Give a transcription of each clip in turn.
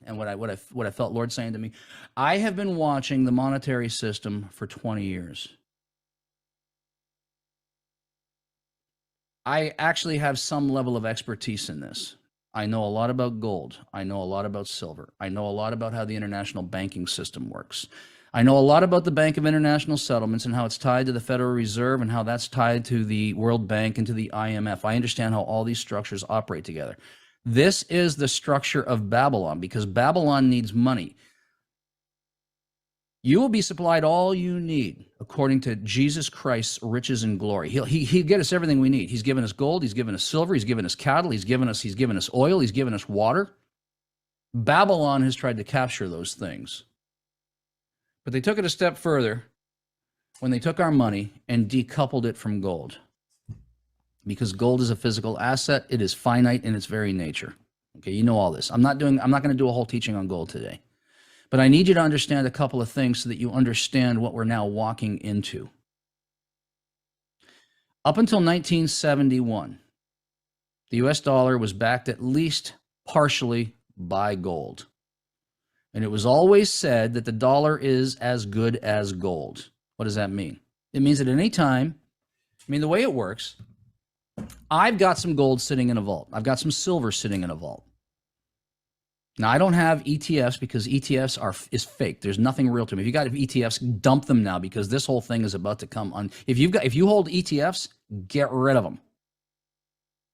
and what I felt Lord saying to me. I have been watching the monetary system for 20 years. I actually have some level of expertise in this. I know a lot about gold. I know a lot about silver. I know a lot about how the international banking system works. I know a lot about the Bank of International Settlements and how it's tied to the Federal Reserve and how that's tied to the World Bank and to the IMF. I understand how all these structures operate together. This is the structure of Babylon because Babylon needs money. You will be supplied all you need according to Jesus Christ's riches and glory. He'll get us everything we need. He's given us gold. He's given us silver. He's given us cattle. He's given us oil. He's given us water. Babylon has tried to capture those things. But they took it a step further when they took our money and decoupled it from gold. Because gold is a physical asset. It is finite in its very nature. Okay, you know all this. I'm not going to do a whole teaching on gold today. But I need you to understand a couple of things so that you understand what we're now walking into. Up until 1971, the US dollar was backed at least partially by gold. And it was always said that the dollar is as good as gold. What does that mean? It means that at any time, the way it works, I've got some gold sitting in a vault. I've got some silver sitting in a vault. Now, I don't have ETFs because ETFs is fake. There's nothing real to them. If you got ETFs, dump them now because this whole thing is about to come on. If you hold ETFs, get rid of them.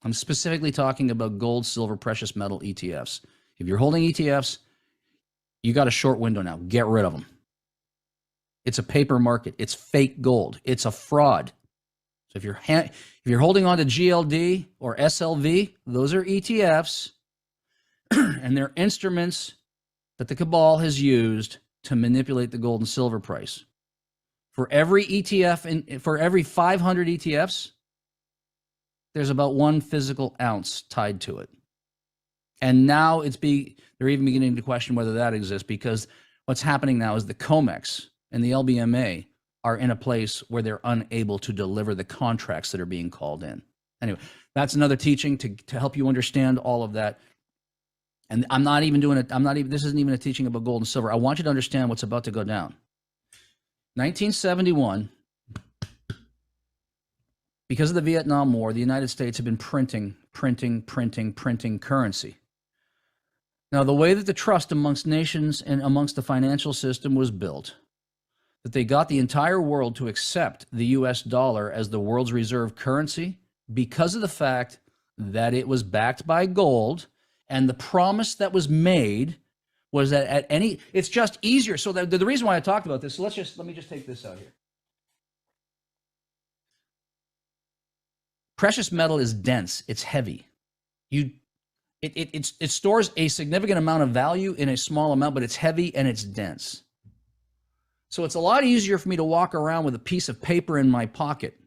I'm specifically talking about gold, silver, precious metal ETFs. If you're holding ETFs, you got a short window now. Get rid of them. It's a paper market. It's fake gold. It's a fraud. So if you're holding on to GLD or SLV, those are ETFs. And they're instruments that the cabal has used to manipulate the gold and silver price. For every ETF, and for every 500 ETFs, there's about 1 physical ounce tied to it. And now they're even beginning to question whether that exists because what's happening now is the COMEX and the LBMA are in a place where they're unable to deliver the contracts that are being called in. Anyway, that's another teaching to help you understand all of that. And this isn't even a teaching about gold and silver. I want you to understand what's about to go down. 1971, because of the Vietnam War, the United States had been printing currency. Now, the way that the trust amongst nations and amongst the financial system was built, that they got the entire world to accept the US dollar as the world's reserve currency because of the fact that it was backed by gold. And the promise that was made was that it's just easier. So the reason why I talked about this, so let me just take this out here. Precious metal is dense. It's heavy. It stores a significant amount of value in a small amount, but it's heavy and it's dense. So it's a lot easier for me to walk around with a piece of paper in my pocket,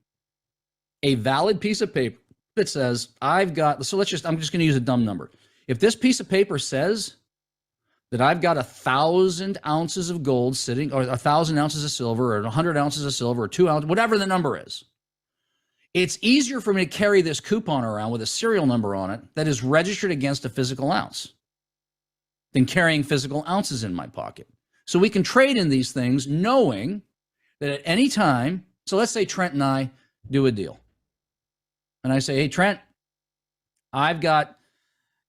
a valid piece of paper that says I'm just going to use a dumb number. If this piece of paper says that I've got 1,000 ounces of gold sitting, or 1,000 ounces of silver, or 100 ounces of silver, or 2 ounces, whatever the number is, it's easier for me to carry this coupon around with a serial number on it that is registered against a physical ounce than carrying physical ounces in my pocket. So we can trade in these things knowing that at any time, so let's say Trent and I do a deal. And I say, hey, Trent, I've got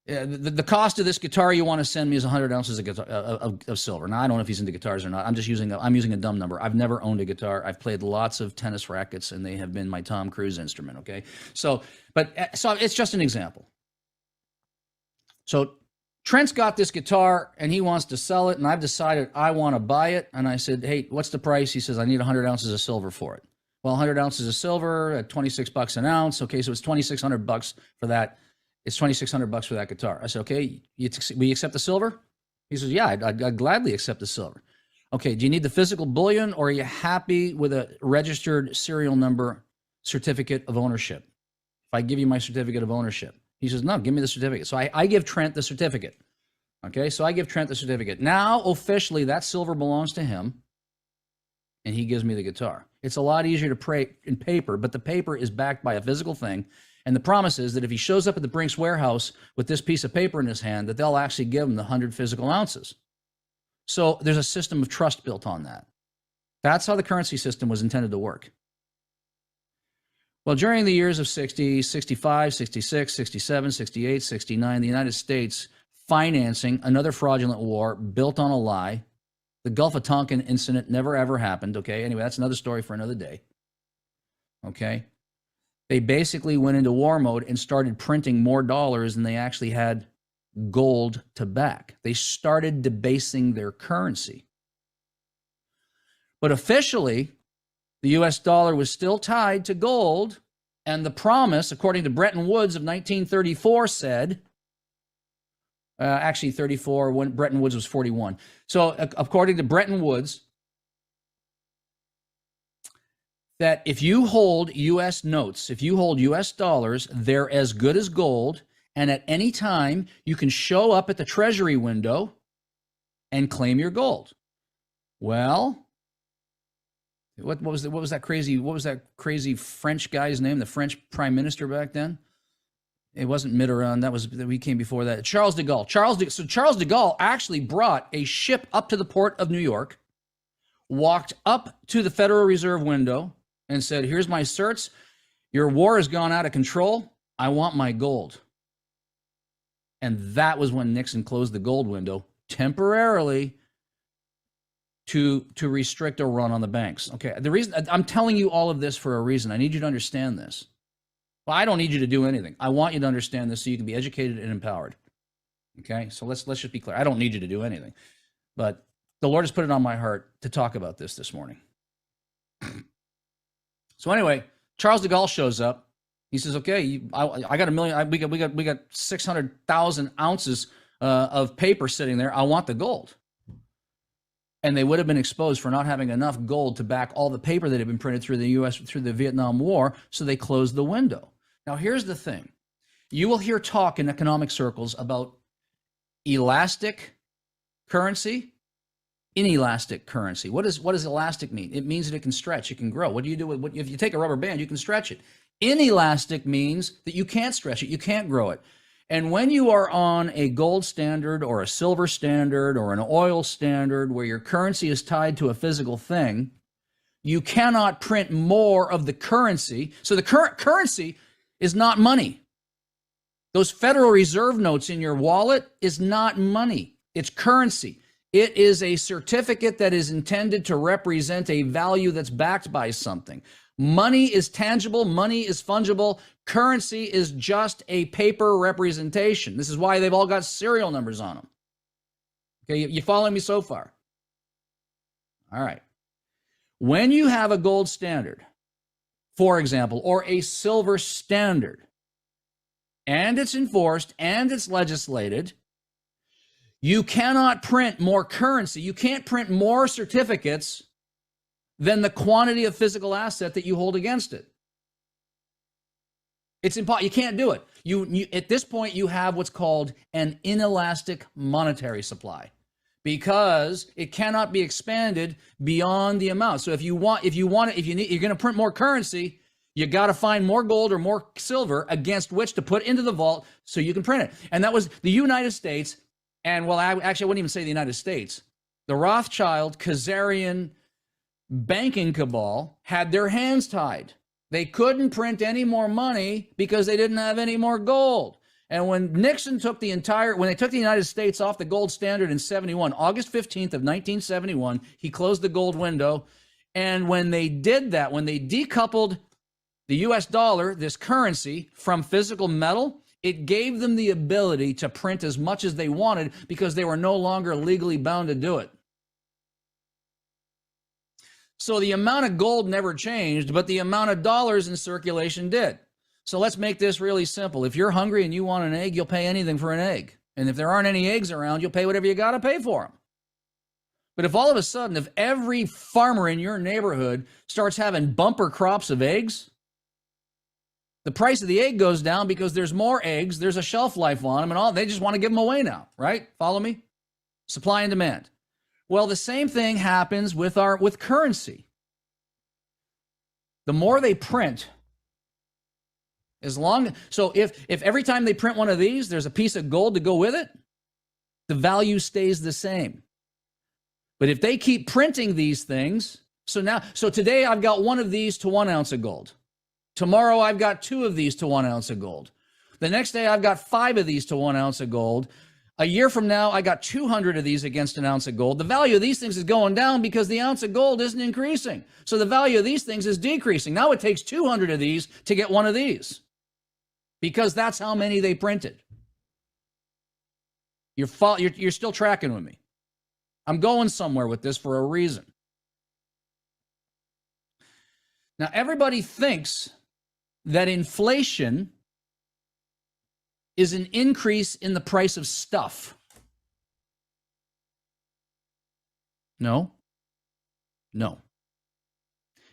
the cost of this guitar you want to send me is 100 ounces of silver. Now, I don't know if he's into guitars or not. I'm using a dumb number. I've never owned a guitar. I've played lots of tennis rackets, and they have been my Tom Cruise instrument, okay? So it's just an example. So Trent's got this guitar, and he wants to sell it, and I've decided I want to buy it. And I said, hey, what's the price? He says, I need 100 ounces of silver for it. Well, 100 ounces of silver at $26 an ounce. Okay, so it's $2,600 for that. It's $2,600 for that guitar. I said, okay, we accept the silver? He says, yeah, I'd gladly accept the silver. Okay, do you need the physical bullion, or are you happy with a registered serial number certificate of ownership? If I give you my certificate of ownership. He says, no, give me the certificate. So I give Trent the certificate. Okay, so I give Trent the certificate. Now, officially, that silver belongs to him, and he gives me the guitar. It's a lot easier to pray in paper, but the paper is backed by a physical thing. And the promise is that if he shows up at the Brinks warehouse with this piece of paper in his hand, that they'll actually give him the 100 physical ounces. So there's a system of trust built on that. That's how the currency system was intended to work. Well, during the years of 60, 65, 66, 67, 68, 69, the United States financing another fraudulent war built on a lie. The Gulf of Tonkin incident never ever happened, okay? Anyway, that's another story for another day, okay? They basically went into war mode and started printing more dollars than they actually had gold to back. They started debasing their currency. But officially, the US dollar was still tied to gold, and the promise, according to Bretton Woods of 1934, said, actually 34, when Bretton Woods was 41. So according to Bretton Woods, that if you hold US notes, if you hold US dollars, they're as good as gold, and at any time you can show up at the Treasury window and claim your gold. Well, what was that crazy French guy's name, the French prime minister back then? It wasn't Mitterrand. He came before that. Charles de Gaulle. So Charles de Gaulle actually brought a ship up to the port of New York, walked up to the Federal Reserve window, and said, here's my certs. Your war has gone out of control. I want my gold. And that was when Nixon closed the gold window temporarily to restrict a run on the banks. Okay, the reason I'm telling you all of this for a reason. I need you to understand this. Well, I don't need you to do anything. I want you to understand this so you can be educated and empowered. Okay, so let's just be clear. I don't need you to do anything. But the Lord has put it on my heart to talk about this morning. So anyway, Charles de Gaulle shows up. He says, "Okay, I got a million. We got 600,000 ounces of paper sitting there. I want the gold." And they would have been exposed for not having enough gold to back all the paper that had been printed through the U.S. through the Vietnam War. So they closed the window. Now here's the thing: you will hear talk in economic circles about elastic currency. Inelastic currency. What does elastic mean? It means that it can stretch, it can grow. What do you do with if you take a rubber band, you can stretch it. Inelastic means that you can't stretch it, you can't grow it. And when you are on a gold standard or a silver standard or an oil standard where your currency is tied to a physical thing, you cannot print more of the currency. So the current currency is not money. Those Federal Reserve notes in your wallet is not money. It's currency. It is a certificate that is intended to represent a value that's backed by something. Money is tangible. Money is fungible. Currency is just a paper representation. This is why they've all got serial numbers on them. Okay, you following me so far? All right. When you have a gold standard, for example, or a silver standard, and it's enforced and it's legislated, you cannot print more currency. You can't print more certificates than the quantity of physical asset that you hold against it. It's impossible. You can't do it. You at this point, you have what's called an inelastic monetary supply because it cannot be expanded beyond the amount. So if you're going to print more currency, you got to find more gold or more silver against which to put into the vault so you can print it. And that was the United States. And well, I wouldn't even say the United States. The Rothschild, Khazarian banking cabal had their hands tied. They couldn't print any more money because they didn't have any more gold. And when Nixon took when they took the United States off the gold standard in 71, August 15th of 1971, he closed the gold window. And when they did that, when they decoupled the US dollar, this currency, from physical metal, it gave them the ability to print as much as they wanted because they were no longer legally bound to do it. So the amount of gold never changed, but the amount of dollars in circulation did. So let's make this really simple. If you're hungry and you want an egg, you'll pay anything for an egg. And if there aren't any eggs around, you'll pay whatever you got to pay for them. But if all of a sudden, if every farmer in your neighborhood starts having bumper crops of eggs, the price of the egg goes down because there's more eggs, there's a shelf life on them, and all they just want to give them away now, right? Follow me? Supply and demand. Well, the same thing happens with currency. The more they print, So if every time they print one of these, there's a piece of gold to go with it, the value stays the same. But if they keep printing these things, so today I've got one of these to 1 ounce of gold. Tomorrow I've got 2 of these to 1 ounce of gold. The next day I've got 5 of these to 1 ounce of gold. A year from now, I got 200 of these against an ounce of gold. The value of these things is going down because the ounce of gold isn't increasing. So the value of these things is decreasing. Now it takes 200 of these to get one of these because that's how many they printed. You're still tracking with me. I'm going somewhere with this for a reason. Now, everybody thinks that inflation is an increase in the price of stuff. No.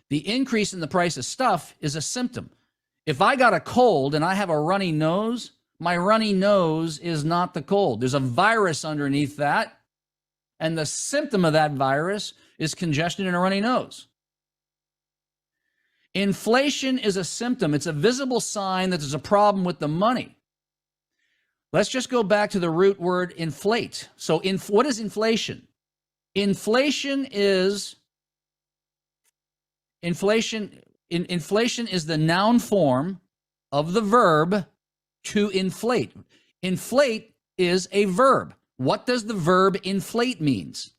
The increase in the price of stuff is a symptom. If I got a cold and I have a runny nose, my runny nose is not the cold. There's a virus underneath that, and the symptom of that virus is congestion and a runny nose. Inflation is a symptom. It's a visible sign that there's a problem with the money. Let's just go back to the root word inflate. So what is inflation? Inflation is the noun form of the verb to inflate. Inflate is a verb. What does the verb inflate means?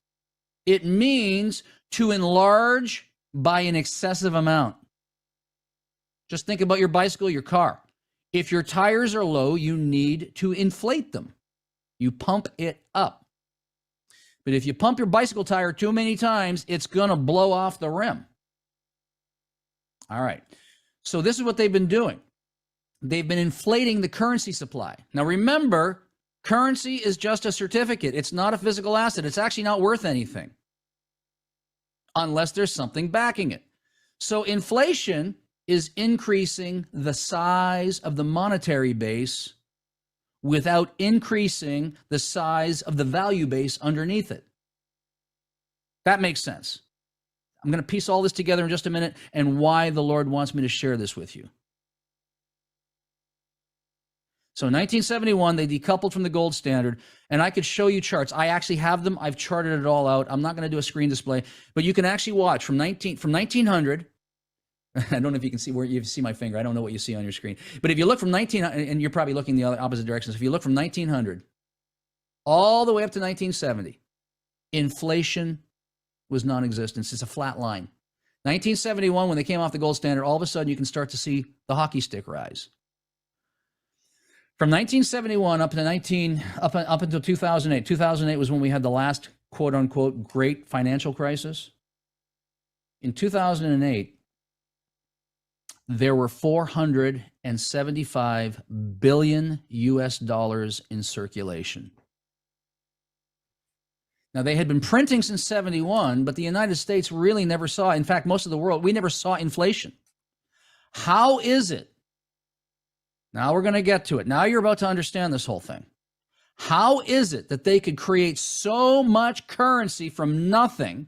It means to enlarge by an excessive amount. Just think about your bicycle, your car. If your tires are low, you need to inflate them. You pump it up. But if you pump your bicycle tire too many times, it's going to blow off the rim. All right. So this is what they've been doing. They've been inflating the currency supply. Now remember, currency is just a certificate. It's not a physical asset. It's actually not worth anything unless there's something backing it. So inflation is increasing the size of the monetary base without increasing the size of the value base underneath it. That makes sense. I'm going to piece all this together in just a minute and why the Lord wants me to share this with you. So in 1971, they decoupled from the gold standard, and I could show you charts. I actually have them. I've charted it all out. I'm not going to do a screen display, but you can actually watch from 1900. I don't know if you can see where you see my finger. I don't know what you see on your screen. But if you look from 1900, and you're probably looking the other opposite directions. If you look from 1900 all the way up to 1970, inflation was non-existent. It's a flat line. 1971, when they came off the gold standard, all of a sudden you can start to see the hockey stick rise. From 1971 up until 2008. 2008 was when we had the last quote-unquote great financial crisis. In 2008, there were 475 billion US dollars in circulation. Now, they had been printing since 71, but the United States really never saw, in fact, most of the world, we never saw inflation. How is it? Now we're going to get to it. Now you're about to understand this whole thing. How is it that they could create so much currency from nothing,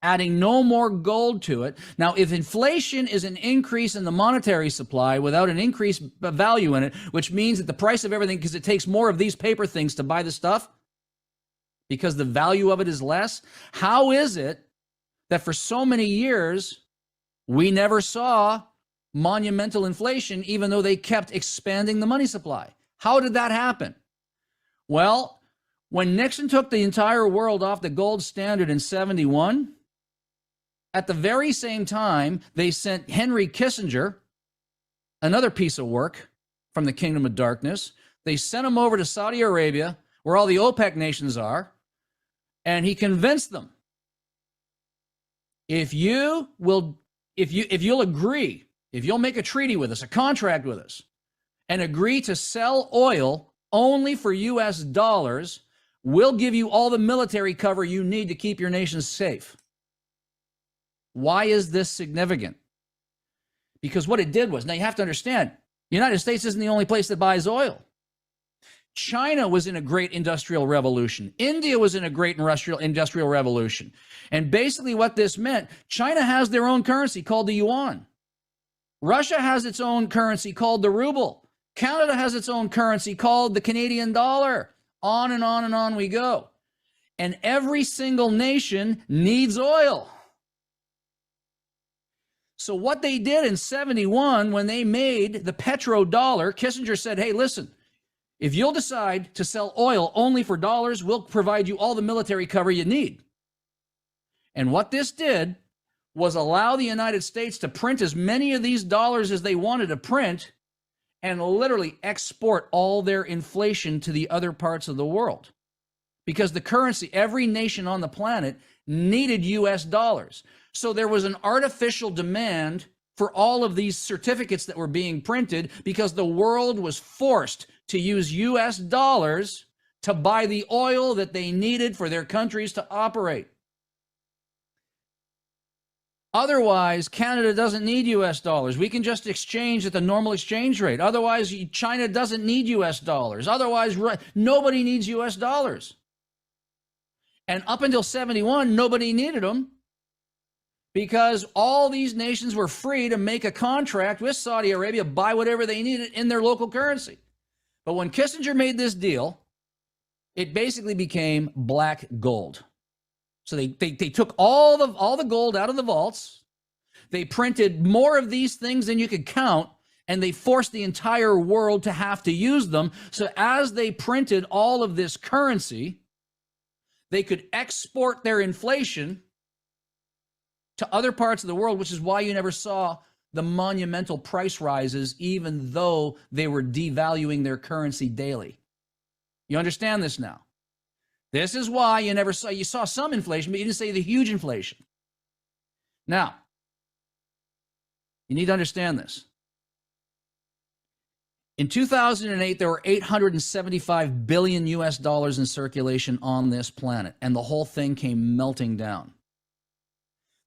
adding no more gold to it? Now, if inflation is an increase in the monetary supply without an increased value in it, which means that the price of everything, because it takes more of these paper things to buy the stuff, because the value of it is less, how is it that for so many years we never saw monumental inflation, even though they kept expanding the money supply? How did that happen? Well, when Nixon took the entire world off the gold standard in 71, at the very same time, they sent Henry Kissinger, another piece of work from the Kingdom of Darkness. They sent him over to Saudi Arabia, where all the OPEC nations are, and he convinced them, if you'll agree, if you'll make a treaty with us, a contract with us, and agree to sell oil only for US dollars, we'll give you all the military cover you need to keep your nation safe. Why is this significant? Because what it did was, now you have to understand, the United States isn't the only place that buys oil. China was in a great industrial revolution. India was in a great industrial revolution. And basically what this meant, China has their own currency called the yuan. Russia has its own currency called the ruble. Canada has its own currency called the Canadian dollar. On and on and on we go. And every single nation needs oil. So what they did in 71 when they made the petrodollar, Kissinger said, hey, listen, if you'll decide to sell oil only for dollars, we'll provide you all the military cover you need. And what this did was allow the United States to print as many of these dollars as they wanted to print and literally export all their inflation to the other parts of the world. Because the currency, every nation on the planet needed US dollars. So there was an artificial demand for all of these certificates that were being printed because the world was forced to use US dollars to buy the oil that they needed for their countries to operate. Otherwise, Canada doesn't need US dollars. We can just exchange at the normal exchange rate. Otherwise, China doesn't need US dollars. Otherwise, nobody needs US dollars. And up until 71, nobody needed them because all these nations were free to make a contract with Saudi Arabia, buy whatever they needed in their local currency. But when Kissinger made this deal, it basically became black gold. So they took all the gold out of the vaults. They printed more of these things than you could count, and they forced the entire world to have to use them. So as they printed all of this currency, they could export their inflation to other parts of the world, which is why you never saw the monumental price rises, even though they were devaluing their currency daily. You understand this now? This is why you saw some inflation, but you didn't see the huge inflation. Now, you need to understand this. In 2008, there were 875 billion US dollars in circulation on this planet, and the whole thing came melting down.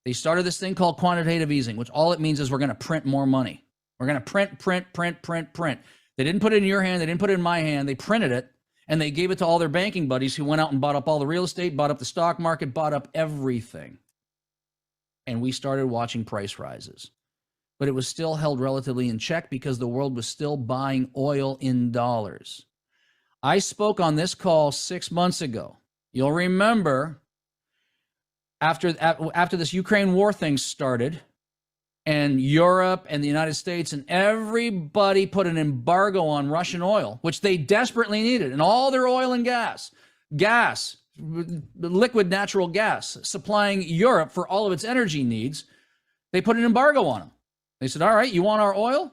They started this thing called quantitative easing, which all it means is we're going to print more money. We're going to print. They didn't put it in your hand. They didn't put it in my hand. They printed it, and they gave it to all their banking buddies who went out and bought up all the real estate, bought up the stock market, bought up everything. And we started watching price rises. But it was still held relatively in check because the world was still buying oil in dollars. I spoke on this call 6 months ago. You'll remember after this Ukraine war thing started, and Europe and the United States and everybody put an embargo on Russian oil, which they desperately needed, and all their oil and gas, liquid natural gas, supplying Europe for all of its energy needs, they put an embargo on them. They said, all right, you want our oil?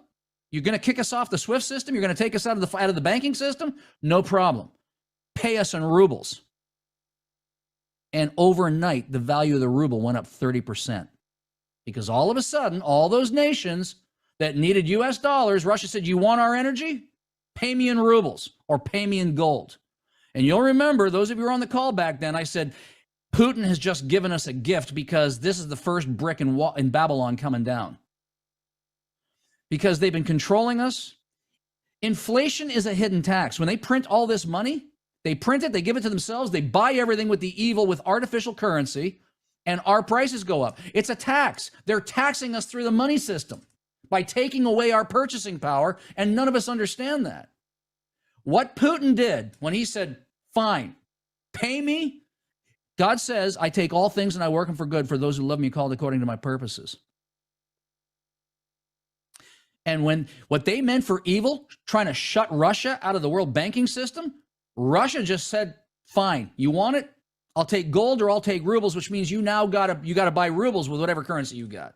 You're going to kick us off the SWIFT system? You're going to take us out of the banking system? No problem. Pay us in rubles. And overnight, the value of the ruble went up 30%. Because all of a sudden, all those nations that needed US dollars, Russia said, you want our energy? Pay me in rubles or pay me in gold. And you'll remember, those of you who were on the call back then, I said, Putin has just given us a gift because this is the first brick in Babylon coming down. Because they've been controlling us. Inflation is a hidden tax. When they print all this money, they print it, they give it to themselves, they buy everything with the evil, with artificial currency, and our prices go up. It's a tax. They're taxing us through the money system by taking away our purchasing power, and none of us understand that. What Putin did when he said, fine, pay me, God says, I take all things and I work them for good for those who love me, called according to my purposes. And when what they meant for evil, trying to shut Russia out of the world banking system, Russia just said, fine, you want it? I'll take gold or I'll take rubles, which means you now gotta buy rubles with whatever currency you got.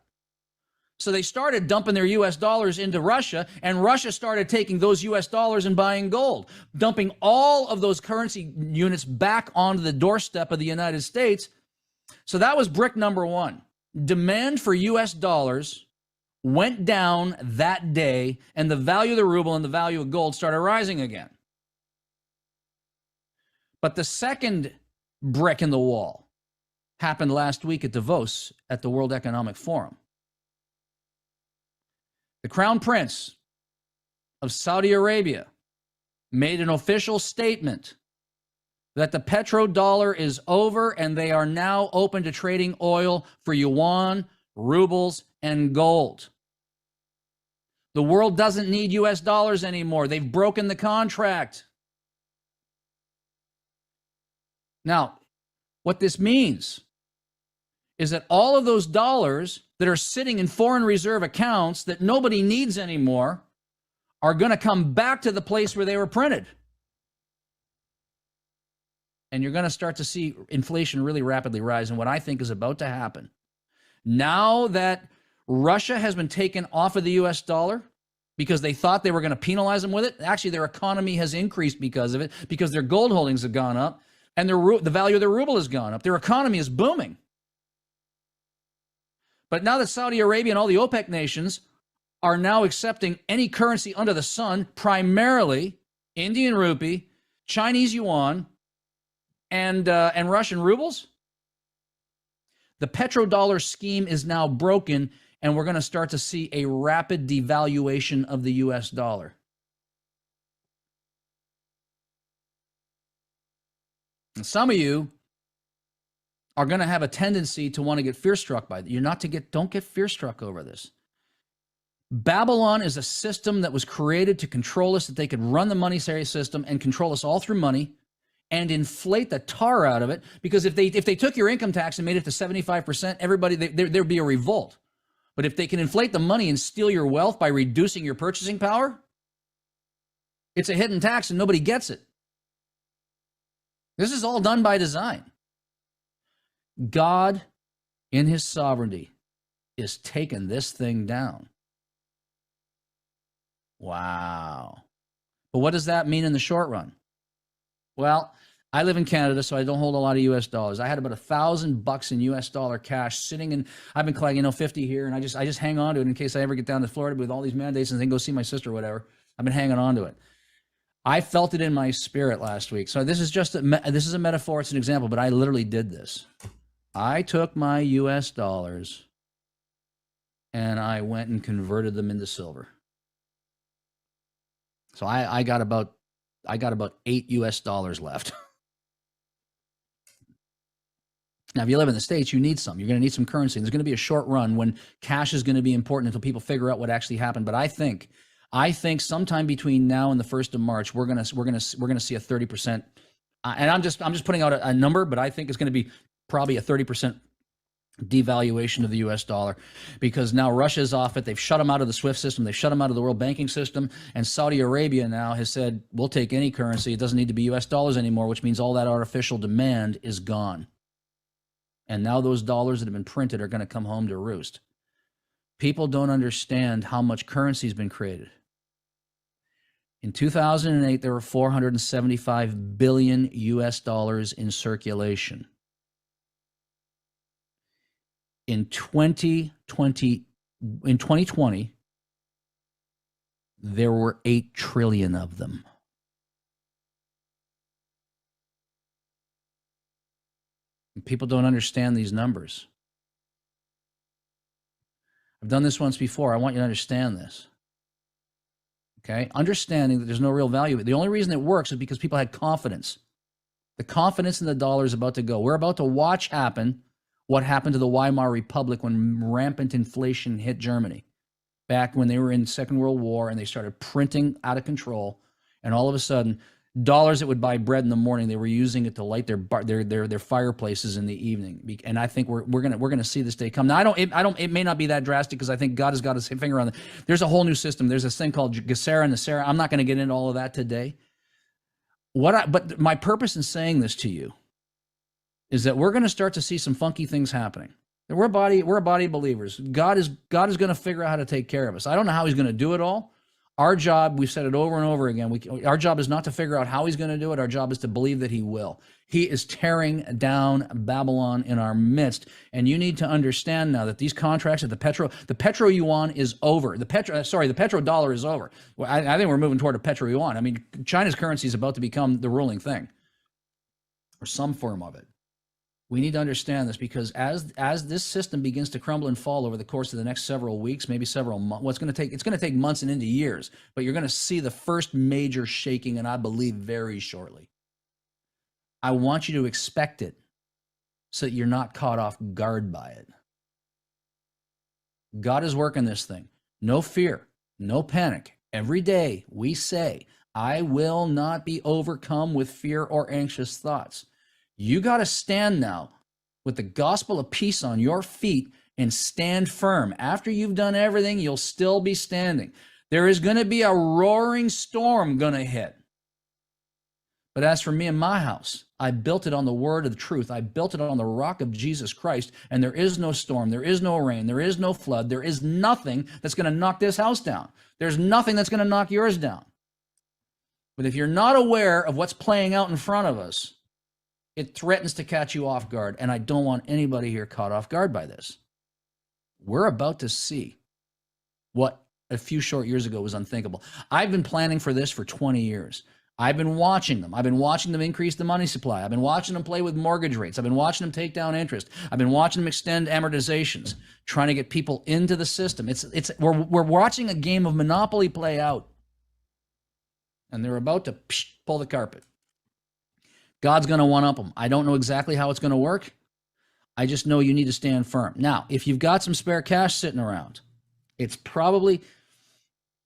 So they started dumping their US dollars into Russia, and Russia started taking those US dollars and buying gold, dumping all of those currency units back onto the doorstep of the United States. So that was brick number one. Demand for US dollars went down that day, and the value of the ruble and the value of gold started rising again. But the second brick in the wall happened last week at Davos at the World Economic Forum. The Crown Prince of Saudi Arabia made an official statement that the petrodollar is over and they are now open to trading oil for yuan, rubles, and gold. The world doesn't need US dollars anymore. They've broken the contract. Now, what this means is that all of those dollars that are sitting in foreign reserve accounts that nobody needs anymore are going to come back to the place where they were printed. And you're going to start to see inflation really rapidly rise. And what I think is about to happen, now that Russia has been taken off of the US dollar because they thought they were going to penalize them with it, actually their economy has increased because of it, because their gold holdings have gone up and the value of their ruble has gone up. Their economy is booming. But now that Saudi Arabia and all the OPEC nations are now accepting any currency under the sun, primarily Indian rupee, Chinese yuan, and Russian rubles, the petrodollar scheme is now broken, and we're going to start to see a rapid devaluation of the US dollar. And some of you are going to have a tendency to want to get fear-struck by it. Don't get fear-struck over this. Babylon is a system that was created to control us, that they could run the monetary system and control us all through money and inflate the tar out of it. Because if they took your income tax and made it to 75%, there'd be a revolt. But if they can inflate the money and steal your wealth by reducing your purchasing power, it's a hidden tax and nobody gets it. This is all done by design. God, in his sovereignty, is taking this thing down. Wow. But what does that mean in the short run? Well, I live in Canada, so I don't hold a lot of US dollars. I had about $1,000 in US dollar cash sitting in, I've been collecting, 50 here, and I just hang on to it in case I ever get down to Florida with all these mandates and then go see my sister or whatever. I've been hanging on to it. I felt it in my spirit last week. So this is a metaphor, it's an example, but I literally did this. I took my US dollars and I went and converted them into silver. So I got about $8 US left. Now, if you live in the States, you need some. You're going to need some currency. There's going to be a short run when cash is going to be important until people figure out what actually happened. But I think sometime between now and the 1st of March, we're going to see a 30%. And I'm just putting out a number, but I think it's going to be probably a 30% devaluation of the US dollar, because now Russia's off it. They've shut them out of the SWIFT system. They've shut them out of the world banking system. And Saudi Arabia now has said, we'll take any currency. It doesn't need to be US dollars anymore, which means all that artificial demand is gone. And now those dollars that have been printed are going to come home to roost. People don't understand how much currency has been created. In 2008, there were 475 billion US dollars in circulation. In 2020, there were 8 trillion of them. And people don't understand these numbers. I've done this once before. I want you to understand this. Okay? Understanding that there's no real value. The only reason it works is because people had confidence. The confidence in the dollar is about to go. We're about to watch what happened to the Weimar Republic when rampant inflation hit Germany, back when they were in the Second World War and they started printing out of control, and all of a sudden, dollars that would buy bread in the morning, they were using it to light their fireplaces in the evening. And I think we're gonna see this day come. Now, it may not be that drastic, because I think God has got his finger on it. There's a whole new system. There's this thing called Gesera and Nasera. I'm not going to get into all of that today. But my purpose in saying this to you is that we're going to start to see some funky things happening. And we're a body of believers. God is going to figure out how to take care of us. I don't know how he's going to do it all. Our job, we've said it over and over again, our job is not to figure out how he's going to do it. Our job is to believe that he will. He is tearing down Babylon in our midst. And you need to understand now that these contracts at the petro yuan is over. The petrodollar is over. Well, I think we're moving toward a petro yuan. I mean, China's currency is about to become the ruling thing, or some form of it. We need to understand this, because as this system begins to crumble and fall over the course of the next several weeks, maybe several months, it's going to take months and into years, but you're going to see the first major shaking, and I believe very shortly. I want you to expect it so that you're not caught off guard by it. God is working this thing. No fear. No panic. Every day we say, I will not be overcome with fear or anxious thoughts. You got to stand now with the gospel of peace on your feet and stand firm. After you've done everything, you'll still be standing. There is going to be a roaring storm going to hit. But as for me and my house, I built it on the word of the truth. I built it on the rock of Jesus Christ, and there is no storm, there is no rain, there is no flood, there is nothing that's going to knock this house down. There's nothing that's going to knock yours down. But if you're not aware of what's playing out in front of us, it threatens to catch you off guard, and I don't want anybody here caught off guard by this. We're about to see what a few short years ago was unthinkable. I've been planning for this for 20 years. I've been watching them. I've been watching them increase the money supply. I've been watching them play with mortgage rates. I've been watching them take down interest. I've been watching them extend amortizations, trying to get people into the system. We're watching a game of Monopoly play out, and they're about to pull the carpet. God's going to one-up them. I don't know exactly how it's going to work. I just know you need to stand firm. Now, if you've got some spare cash sitting around, it's probably...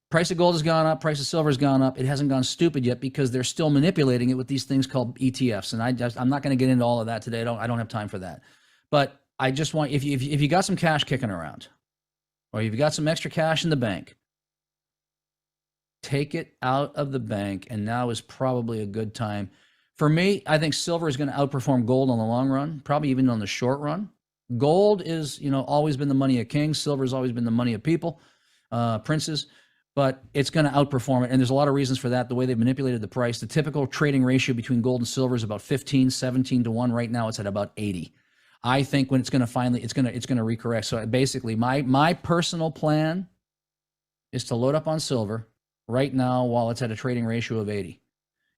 Price of gold has gone up. Price of silver has gone up. It hasn't gone stupid yet because they're still manipulating it with these things called ETFs. And I'm not going to get into all of that today. I don't have time for that. But I just want, if you got some cash kicking around, or you've got some extra cash in the bank, take it out of the bank. And now is probably a good time. For me, I think silver is going to outperform gold on the long run, probably even on the short run. Gold is, always been the money of kings. Silver has always been the money of people, princes. But it's going to outperform it. And there's a lot of reasons for that. The way they've manipulated the price, the typical trading ratio between gold and silver is about 15, 17 to 1. Right now it's at about 80. I think when it's going to recorrect. So basically my personal plan is to load up on silver right now while it's at a trading ratio of 80.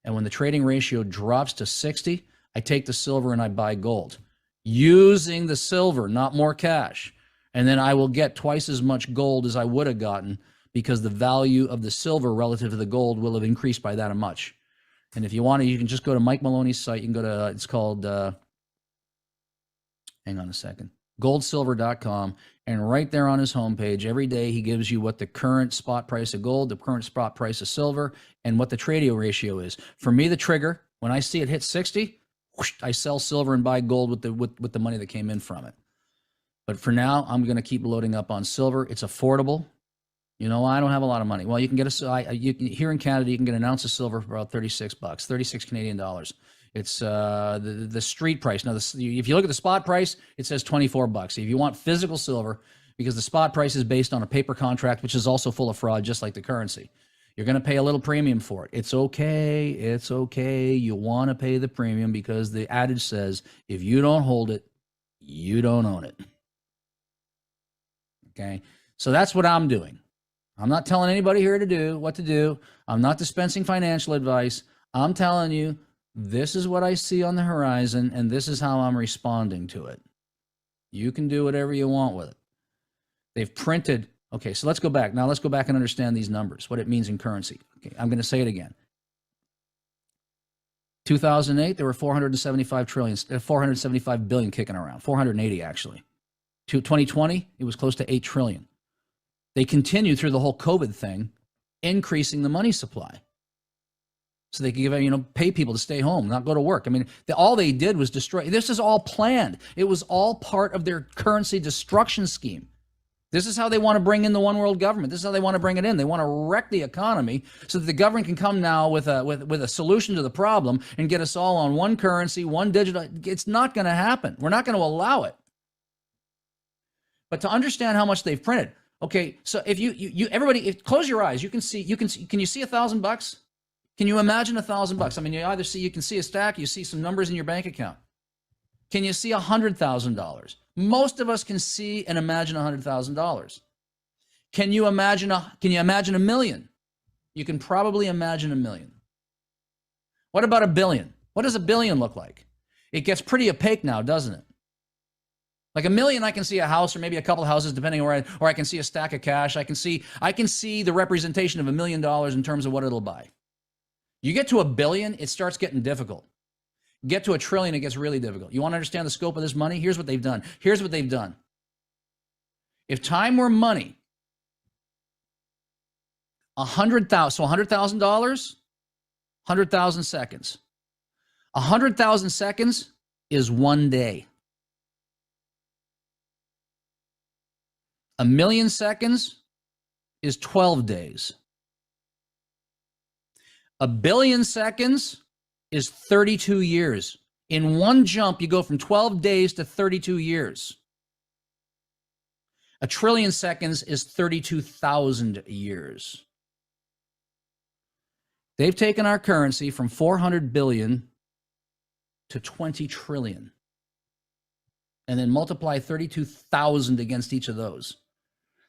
And when the trading ratio drops to 60, I take the silver and I buy gold using the silver, not more cash. And then I will get twice as much gold as I would have gotten, because the value of the silver relative to the gold will have increased by that much. And if you want to, you can just go to Mike Maloney's site. You can go to, it's called, hang on a second, goldsilver.com. And right there on his homepage, every day he gives you what the current spot price of gold, the current spot price of silver, and what the trading ratio is. For me, the trigger, when I see it hit 60, whoosh, I sell silver and buy gold with the money that came in from it. But for now, I'm going to keep loading up on silver. It's affordable. I don't have a lot of money. Well, you can get here in Canada, you can get an ounce of silver for about $36, 36 Canadian dollars. It's the street price. Now, if you look at the spot price, it says $24. If you want physical silver, because the spot price is based on a paper contract, which is also full of fraud, just like the currency, you're going to pay a little premium for it. It's okay. It's okay. You want to pay the premium because the adage says, if you don't hold it, you don't own it. Okay? So that's what I'm doing. I'm not telling anybody here what to do. I'm not dispensing financial advice. I'm telling you, this is what I see on the horizon, and this is how I'm responding to it. You can do whatever you want with it. They've printed. Okay, so let's go back. Now let's go back and understand these numbers, what it means in currency. Okay, I'm going to say it again. 2008, there were 475 billion kicking around, 480 actually. 2020, it was close to 8 trillion. They continue through the whole COVID thing, increasing the money supply. So they could pay people to stay home, not go to work. I mean, all they did was destroy. This is all planned. It was all part of their currency destruction scheme. This is how they want to bring in the one world government. This is how they want to bring it in. They want to wreck the economy so that the government can come now with a solution to the problem and get us all on one currency, one digital. It's not going to happen. We're not going to allow it. But to understand how much they've printed. Okay, so if everybody close your eyes, can you see $1,000? Can you imagine $1,000? I mean, you can see a stack, you see some numbers in your bank account. Can you see $100,000? Most of us can see and imagine $100,000. Can you imagine $1 million? You can probably imagine $1 million. What about $1 billion? What does $1 billion look like? It gets pretty opaque now, doesn't it? Like $1 million, I can see a house or maybe a couple of houses, depending on or I can see a stack of cash. I can see the representation of $1 million in terms of what it'll buy. You get to $1 billion, it starts getting difficult. Get to $1 trillion, it gets really difficult. You want to understand the scope of this money? Here's what they've done. If time were money, 100,000. So $100,000, 100,000 seconds. 100,000 seconds is 1 day. 1,000,000 seconds is 12 days. 1,000,000,000 seconds is 32 years. In one jump, you go from 12 days to 32 years. 1,000,000,000,000 seconds is 32,000 years. They've taken our currency from 400 billion to 20 trillion. And then multiply 32,000 against each of those.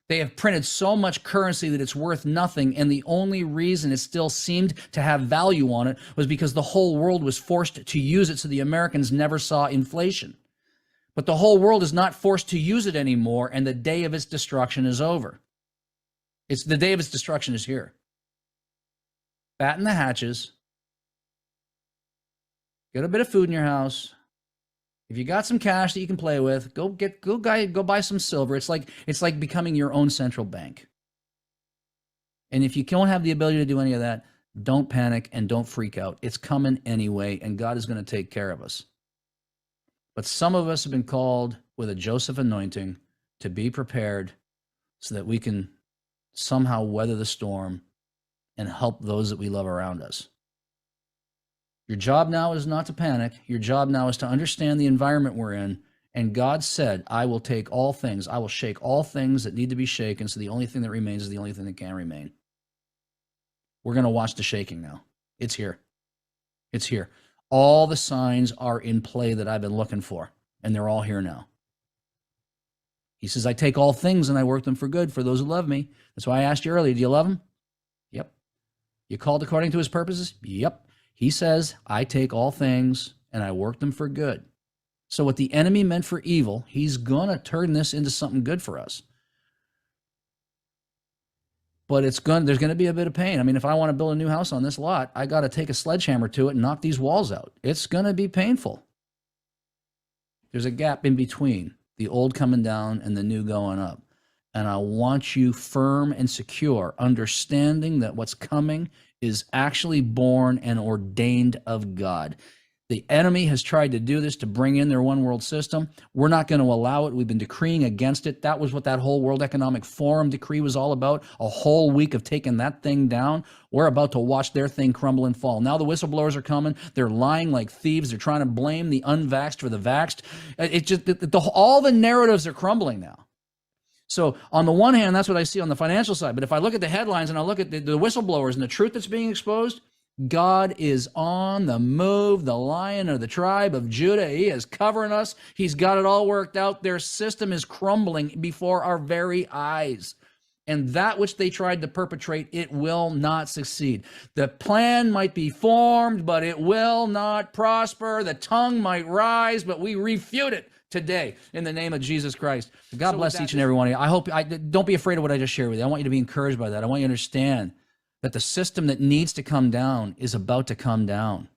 They have printed so much currency that it's worth nothing, and the only reason it still seemed to have value on it was because the whole world was forced to use it, so the Americans never saw inflation. But the whole world is not forced to use it anymore, and the day of its destruction is over. It's the day of its destruction is here. Batten the hatches. Get a bit of food in your house. If you got some cash that you can play with, go buy some silver. It's like becoming your own central bank. And if you don't have the ability to do any of that, don't panic and don't freak out. It's coming anyway, and God is going to take care of us. But some of us have been called with a Joseph anointing to be prepared so that we can somehow weather the storm and help those that we love around us. Your job now is not to panic. Your job now is to understand the environment we're in. And God said, I will take all things. I will shake all things that need to be shaken. So the only thing that remains is the only thing that can remain. We're going to watch the shaking now. It's here. It's here. All the signs are in play that I've been looking for, and they're all here now. He says, I take all things and I work them for good for those who love me. That's why I asked you earlier, do you love him? Yep. You called according to his purposes? Yep. He says, I take all things and I work them for good. So what the enemy meant for evil, he's going to turn this into something good for us. But there's going to be a bit of pain. I mean, if I want to build a new house on this lot, I got to take a sledgehammer to it and knock these walls out. It's going to be painful. There's a gap in between the old coming down and the new going up. And I want you firm and secure, understanding that what's coming is actually born and ordained of God. The enemy has tried to do this to bring in their one world system. We're not going to allow it. We've been decreeing against it. That was what that whole World Economic Forum decree was all about. A whole week of taking that thing down. We're about to watch their thing crumble and fall. Now the whistleblowers are coming. They're lying like thieves. They're trying to blame the unvaxxed for the vaxxed. It's just all the narratives are crumbling now. So on the one hand, that's what I see on the financial side. But if I look at the headlines and I look at the whistleblowers and the truth that's being exposed, God is on the move. The Lion of the tribe of Judah, he is covering us. He's got it all worked out. Their system is crumbling before our very eyes. And that which they tried to perpetrate, it will not succeed. The plan might be formed, but it will not prosper. The tongue might rise, but we refute it today in the name of Jesus Christ. God bless each and every one of you. Don't be afraid of what I just shared with you. I want you to be encouraged by that. I want you to understand that the system that needs to come down is about to come down.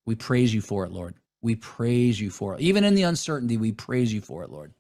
We praise you for it, Lord. We praise you for it. Even in the uncertainty, we praise you for it, Lord.